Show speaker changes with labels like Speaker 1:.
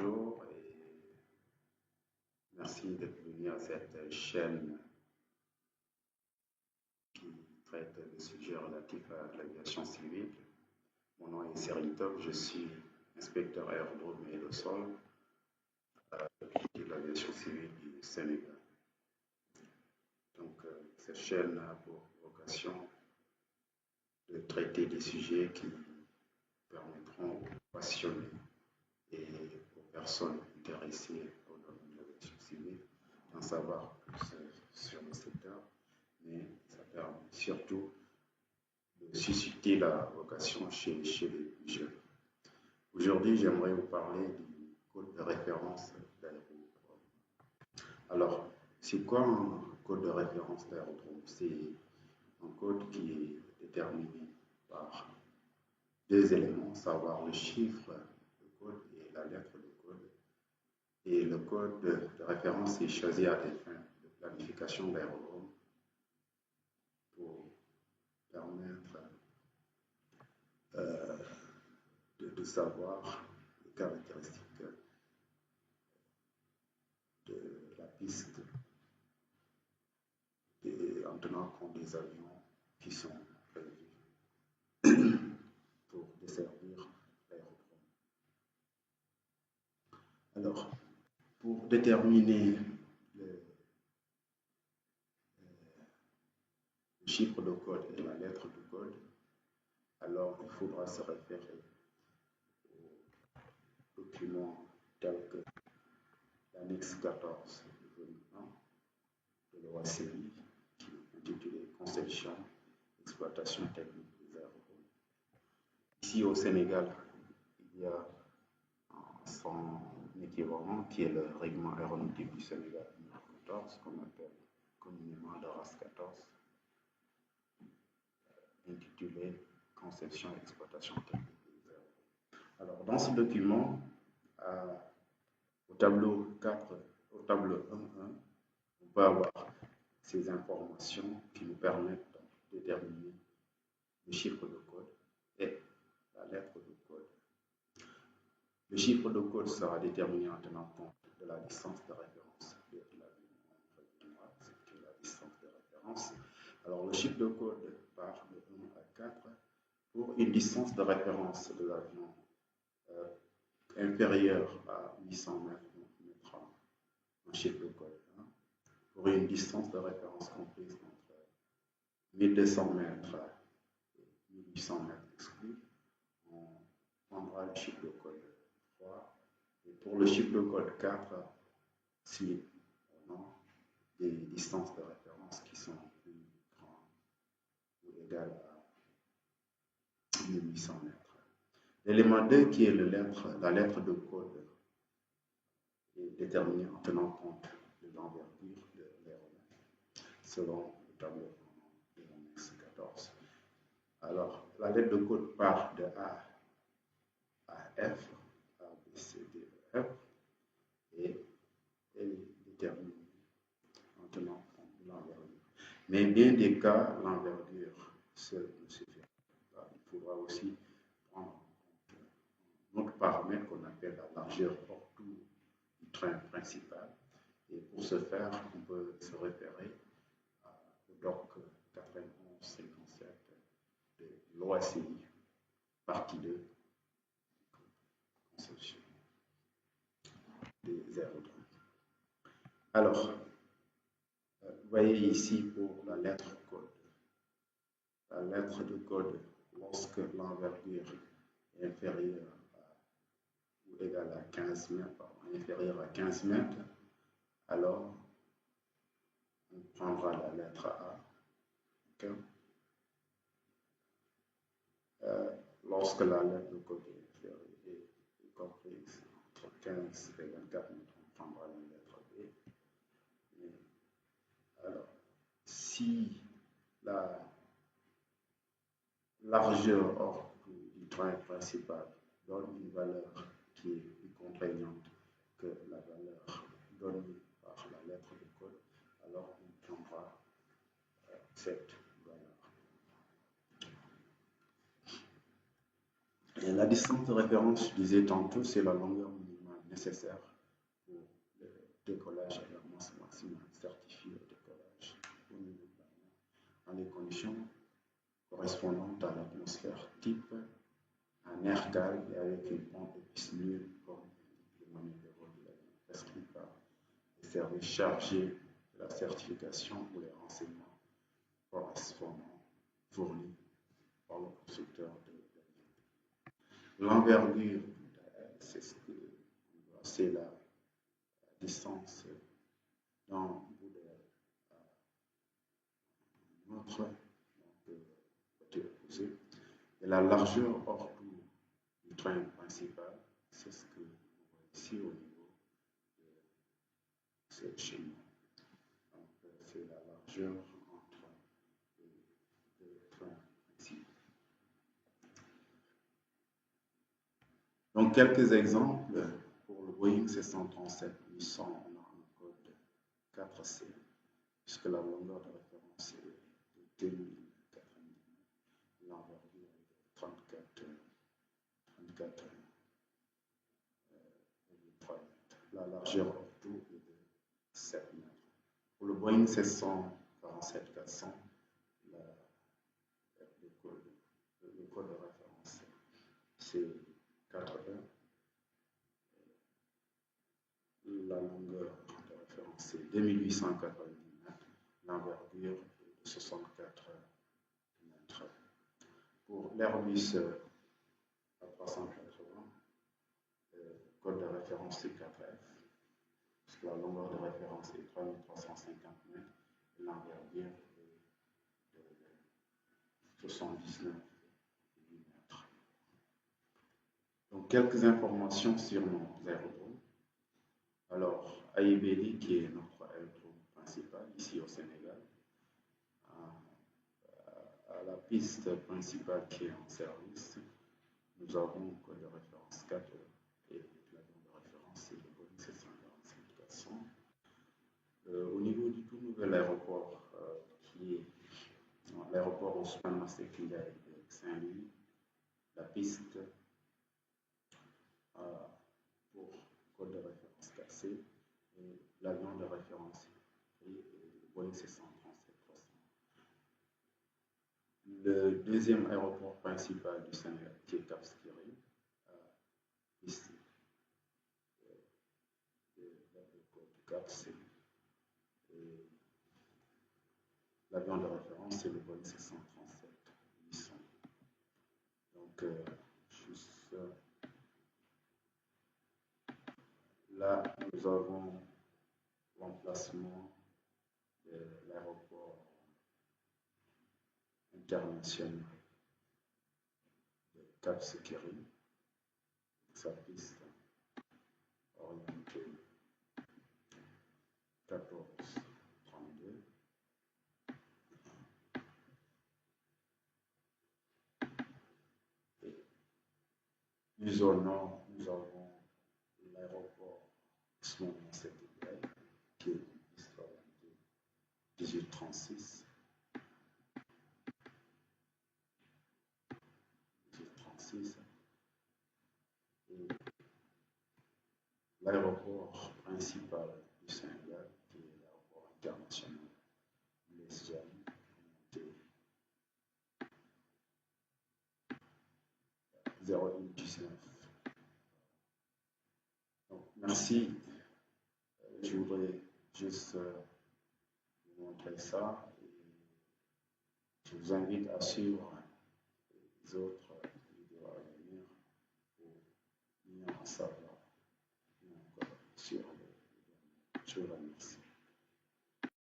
Speaker 1: bonjour et merci d'être venu à cette chaîne qui traite des sujets relatifs à l'aviation civile. Mon nom est Serine Top, je suis inspecteur aérodrome et le sol de l'aviation civile du Sénégal. Donc, cette chaîne a pour vocation de traiter des sujets qui permettront aux passionnés et aux personnes intéressées au domaine de l'aviation civile d'en savoir plus sur le secteur, mais ça permet surtout de susciter la vocation chez les plus jeunes. Aujourd'hui, j'aimerais vous parler du code de référence d'aérodrome. Alors, c'est quoi un code de référence d'aérodrome? C'est un code qui est déterminé par deux éléments, savoir le chiffre de code et la lettre de code. Et le code de référence est choisi à des fins de planification d'aérodrome pour permettre de savoir les caractéristiques de la piste et en tenant compte des avions qui sont prévus pour desservir l'aérodrome. Alors, pour déterminer le chiffre de code et la lettre de code, alors il faudra se référer au document tel que l'annexe 14 du volume 1 de l'OACI qui est intitulé Conception, exploitation technique des aérodromes. Ici au Sénégal, il y a son équivalent qui est le règlement aéronautique du Sénégal numéro 14 qu'on appelle communément le RAS 14 intitulé Conception et exploitation technique des aérodromes. Alors dans ce document, au tableau 4, au tableau 1.1, on peut avoir ces informations qui nous permettent de déterminer le chiffre de code et la lettre de code. Le chiffre de code sera déterminé en tenant compte de la distance de référence de l'avion. C'est la distance de référence. Alors le chiffre de code part de 1 à 4 pour une distance de référence de l'avion inférieure à 800 mètres, on mettra un chiffre de code 1. Pour une distance de référence comprise entre 1200 mètres et 1800 mètres exclus, on prendra le chiffre de code 3. Et pour le chiffre de code 4, si on a des distances de référence qui sont plus grandes ou égales à 1800 mètres. L'élément 2, qui est la lettre de code, est déterminée en tenant compte de l'envergure de l'aéronef, selon le tableau de l'annexe 14. Alors, la lettre de code part de A à F, A, B, C, D, E, F, et elle est déterminée en tenant compte de l'envergure. Mais bien des cas, l'envergure seule ne suffit pas. Il faudra aussi prendre notre paramètre qu'on appelle la largeur hors tour du train principal. Et pour ce faire, on peut se référer au DOC 9157 de l'OACI, partie 2, conception des aérodromes. Alors, vous voyez ici pour la lettre code. La lettre de code, lorsque l'envergure est inférieure ou égale à 15 mètres, inférieure à 15 mètres, alors on prendra la lettre A. Okay. Lorsque la lettre de code est comprise entre 15 et 24 mètres, on prendra la lettre B. Et alors, si la largeur hors du train principal donne une valeur qui est plus contraignante que la valeur donnée par la lettre de code, alors on prendra cette valeur. Et la distance de référence, je disais tantôt, c'est la longueur minimale nécessaires pour le décollage et la masse maximale certifiée au décollage au niveau de l'avion dans les conditions correspondantes à l'atmosphère type en air calme et avec une pente de piste nulle comme le manuel de vol de l'avion prescrit par les services chargés de la certification ou les renseignements correspondants fournis par le constructeur de l'avion. L'envergure, c'est la distance d'un bout de notre côté opposé. Et la largeur hors du train principal, c'est ce que vous voyez ici au niveau de ce schéma. Donc, c'est la largeur entre les deux trains principaux. Donc, quelques exemples pour le Boeing 737-800, on a un code 4C, puisque la longueur de référence est de 2004 mm, l'envergure est de 34 la largeur hors tout est de 7 mètres. Pour le Boeing 747-400, le code de référence c'est 4E. La longueur de référence c'est 2890 mètres. L'envergure est de 64 mètres. Pour l'Airbus A380, code de référence c'est 4F, puisque la longueur de référence est 3350 mètres et l'envergure est de 79 mètres. Donc, quelques informations sur nos aérodromes. Alors, AIBD, qui est notre aérodrome principal ici au Sénégal, à la piste principale qui est en service, nous avons un code de référence 4 et l'avion de référence c'est le Boeing 747-400. Au niveau du tout nouvel aéroport qui est l'aéroport Ousmane Masseck Ndiaye de Saint-Louis, la piste pour code de référence 4C et l'avion de référence est Boeing 737-300. Le deuxième aéroport principal du Sénégal qui est Cap Skirring, ici, le code 4C. L'avion de référence, c'est le Boeing 737-800. Donc, juste là, nous avons l'emplacement de l'aéroport international de Cap Skirring, sa piste orientée 1432. Et plus au nord, nous avons l'aéroport Ousmane Masseck Ndiaye, qui est une piste orientée 1836. Et l'aéroport principal du Sénégal, qui est l'aéroport international Blaise Diagne, 0119. Donc, merci. Je voudrais juste vous montrer ça. Et je vous invite à suivre les autres vidéos à venir pour mieux en savoir.